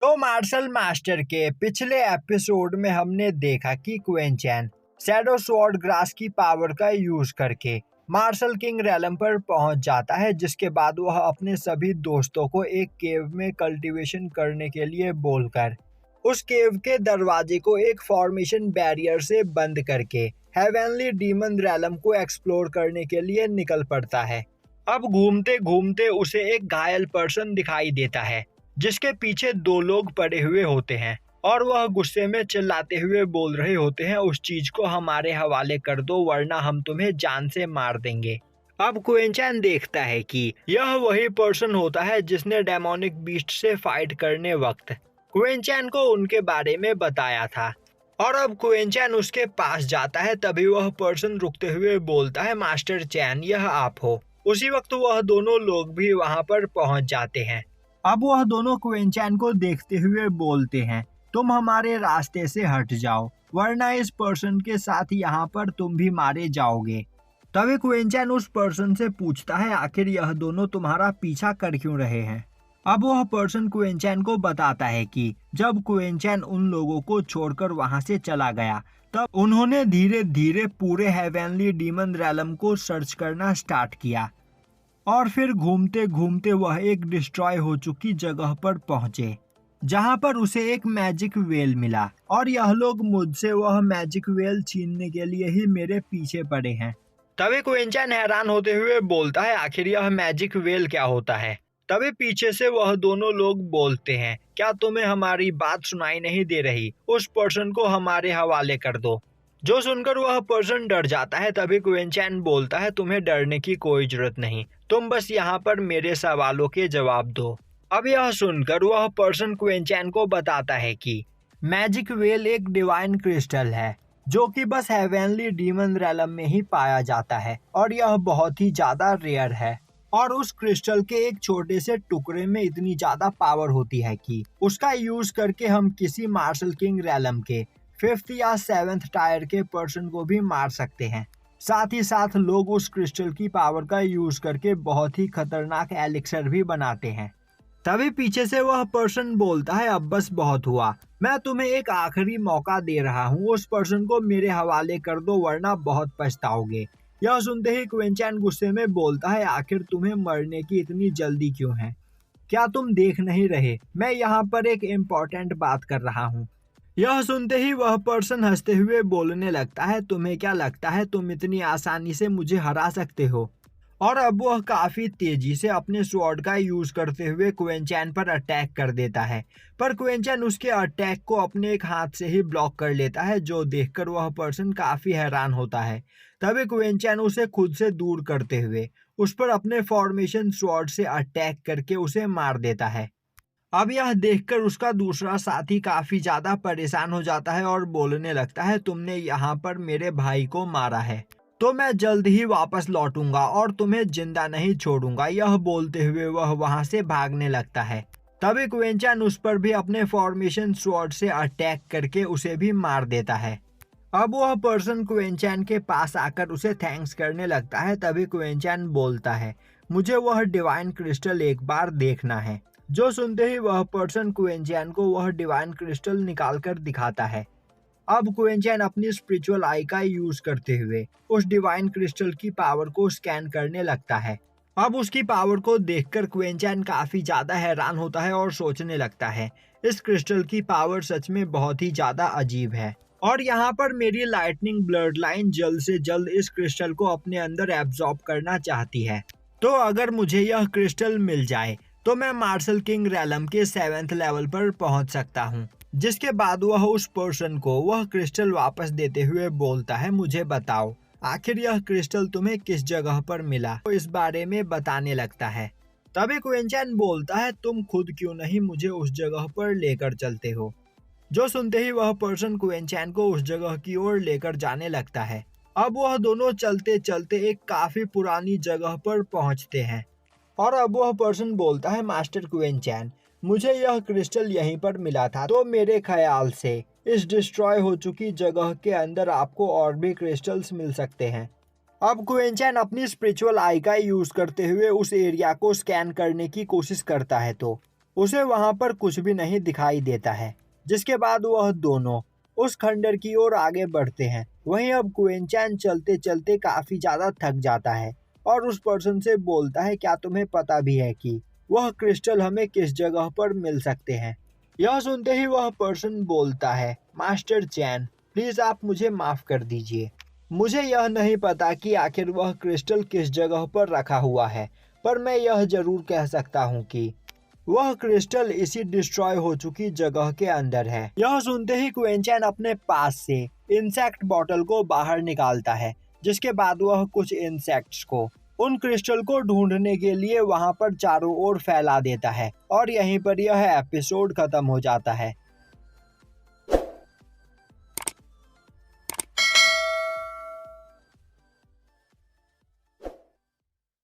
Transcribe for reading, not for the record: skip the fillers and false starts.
तो martial master के पिछले एपिसोड में हमने देखा कि क्वेन चैन शैडो स्वॉर्ड ग्रास की पावर का यूज करके मार्शल किंग रैलम पर पहुंच जाता है, जिसके बाद वह अपने सभी दोस्तों को एक केव में कल्टीवेशन करने के लिए बोलकर उस केव के दरवाजे को एक फॉर्मेशन बैरियर से बंद करके हेवनली डीमन रैलम को एक्सप्लोर करने के लिए निकल पड़ता है। अब घूमते घूमते उसे एक घायल पर्सन दिखाई देता है, जिसके पीछे दो लोग पड़े हुए होते हैं और वह गुस्से में चिल्लाते हुए बोल रहे होते हैं, उस चीज को हमारे हवाले कर दो वरना हम तुम्हें जान से मार देंगे। अब क्वेन चैन देखता है कि यह वही पर्सन होता है जिसने डेमोनिक बीस्ट से फाइट करने वक्त क्वेन चैन को उनके बारे में बताया था। और अब क्वेन चैन उसके पास जाता है, तभी वह पर्सन रुकते हुए बोलता है, मास्टर चैन यह आप हो। उसी वक्त वह दोनों लोग भी वहां पर पहुंच जाते हैं। अब वह दोनों क्वेन चैन को देखते हुए बोलते हैं, तुम हमारे रास्ते से हट जाओ वरना इस पर्सन के साथ यहाँ पर तुम भी मारे जाओगे। तभी क्वेन चैन उस पर्सन से पूछता है, आखिर यह दोनों तुम्हारा पीछा कर क्यों रहे हैं। अब वह पर्सन क्वेन चैन को बताता है कि जब क्वेन चैन उन लोगों को छोड़कर वहां से चला गया, तब उन्होंने धीरे धीरे पूरे हेवनली डीमन रैलम को सर्च करना स्टार्ट किया और फिर घूमते घूमते वह एक डिस्ट्रॉय हो चुकी जगह पर पहुंचे, जहां पर उसे एक मैजिक वेल मिला और यह लोग मुझसे वह मैजिक वेल छीनने के लिए ही मेरे पीछे पड़े हैं। तभी क्वेन चैन हैरान होते हुए बोलता है, आखिर यह मैजिक वेल क्या होता है। तभी पीछे से वह दोनों लोग बोलते हैं, क्या तुम्हें हमारी बात सुनाई नहीं दे रही, उस पर्सन को हमारे हवाले कर दो। जो सुनकर वह पर्सन डर जाता है। तभी क्वेन चैन बोलता है, तुम्हें डरने की कोई जरूरत नहीं, तुम बस यहाँ पर मेरे सवालों के जवाब दो। अब यह सुनकर वह पर्सन क्वेन चैन को बताता है कि मैजिक वेल एक डिवाइन क्रिस्टल है जो कि बस हेवनली डीमन रैलम में ही पाया जाता है और यह बहुत ही ज्यादा रेयर है। और उस क्रिस्टल के एक छोटे से टुकड़े में इतनी ज्यादा पावर होती है कि उसका यूज करके हम किसी मार्शल किंग रैलम के 5th या 7th टायर के पर्सन को भी मार सकते हैं। साथ ही साथ लोग उस क्रिस्टल की पावर का यूज करके बहुत ही खतरनाक एलिक्सर भी बनाते हैं। तभी पीछे से वह पर्सन बोलता है, अब बस बहुत हुआ, मैं तुम्हें एक आखिरी मौका दे रहा हूँ, उस पर्सन को मेरे हवाले कर दो वरना बहुत पछताओगे। यह सुनते ही क्वेन चैन गुस्से में बोलता है, आखिर तुम्हें मरने की इतनी जल्दी क्यों है, क्या तुम देख नहीं रहे मैं यहाँ पर एक इम्पोर्टेंट बात कर रहा हूँ। यह सुनते ही वह पर्सन हंसते हुए बोलने लगता है, तुम्हें क्या लगता है तुम इतनी आसानी से मुझे हरा सकते हो। और अब वह काफी तेजी से अपने स्वॉर्ड का यूज करते हुए क्वेन चैन पर अटैक कर देता है, पर क्वेन चैन उसके अटैक को अपने एक हाथ से ही ब्लॉक कर लेता है, जो देखकर वह पर्सन काफी हैरान होता है। तभी क्वेन चैन उसे खुद से दूर करते हुए उस पर अपने फॉर्मेशन स्वॉर्ड से अटैक करके उसे मार देता है। अब यह देखकर उसका दूसरा साथी काफी ज्यादा परेशान हो जाता है और बोलने लगता है, तुमने यहाँ पर मेरे भाई को मारा है तो मैं जल्द ही वापस लौटूंगा और तुम्हें जिंदा नहीं छोड़ूंगा। यह बोलते हुए वह वहां से भागने लगता है। तभी क्वेन चैन उस पर भी अपने फॉर्मेशन स्वॉर्ड से अटैक करके उसे भी मार देता है। अब वह पर्सन क्वेन चैन के पास आकर उसे थैंक्स करने लगता है। तभी क्वेन चैन बोलता है, मुझे वह डिवाइन क्रिस्टल एक बार देखना है। जो सुनते ही वह पर्सन क्वेन चैन को वह डिवाइन क्रिस्टल निकाल कर दिखाता है। अब क्वेन चैन अपनी स्पिरिचुअल आई का यूज करते हुए उस डिवाइन क्रिस्टल की पावर को स्कैन करने लगता है। अब उसकी पावर को देखकर क्वेन चैन काफी ज्यादा हैरान होता है और सोचने लगता है, इस क्रिस्टल की पावर सच में बहुत ही ज्यादा अजीब है और यहाँ पर मेरी लाइटनिंग ब्लड लाइन जल्द से जल्द इस क्रिस्टल को अपने अंदर एब्जॉर्ब करना चाहती है। तो अगर मुझे यह क्रिस्टल मिल जाए तो मैं मार्शल किंग रैलम के 7th लेवल पर पहुंच सकता हूं। जिसके बाद वह उस पर्सन को वह क्रिस्टल वापस देते हुए बोलता है, मुझे बताओ आखिर यह क्रिस्टल तुम्हें किस जगह पर मिला, तो इस बारे में बताने लगता है। तभी क्वेन चैन बोलता है, तुम खुद क्यों नहीं मुझे उस जगह पर लेकर चलते हो। जो सुनते ही वह पर्सन क्वेन चैन को उस जगह की ओर लेकर जाने लगता है। अब वह दोनों चलते चलते एक काफी पुरानी जगह पर पहुंचते हैं और अब वह पर्सन बोलता है, मास्टर क्वेन चैन मुझे यह क्रिस्टल यहीं पर मिला था, तो मेरे ख्याल से इस डिस्ट्रॉय हो चुकी जगह के अंदर आपको और भी क्रिस्टल्स मिल सकते हैं। अब क्वेन चैन अपनी स्पिरिचुअल आई का यूज करते हुए उस एरिया को स्कैन करने की कोशिश करता है, तो उसे वहां पर कुछ भी नहीं दिखाई देता है, जिसके बाद वह दोनों उस खंडर की ओर आगे बढ़ते हैं। वहीं अब क्वेंचैन चलते चलते काफी ज्यादा थक जाता है और उस पर्सन से बोलता है, क्या तुम्हें पता भी है कि वह क्रिस्टल हमें किस जगह पर मिल सकते हैं? यह सुनते ही वह पर्सन बोलता है, मास्टर चैन, प्लीज आप मुझे माफ कर दीजिए। मुझे यह नहीं पता कि आखिर वह क्रिस्टल किस जगह पर रखा हुआ है, पर मैं यह जरूर कह सकता हूँ कि वह क्रिस्टल इसी डिस्ट्रॉय हो चुकी जगह के अंदर है। यह सुनते ही क्वेंचैन अपने पास से इंसेक्ट बॉटल को बाहर निकालता है, जिसके बाद वह कुछ इंसेक्ट्स को उन क्रिस्टल को ढूंढने के लिए वहां पर चारों ओर फैला देता है और यहीं पर यह एपिसोड खत्म हो जाता है।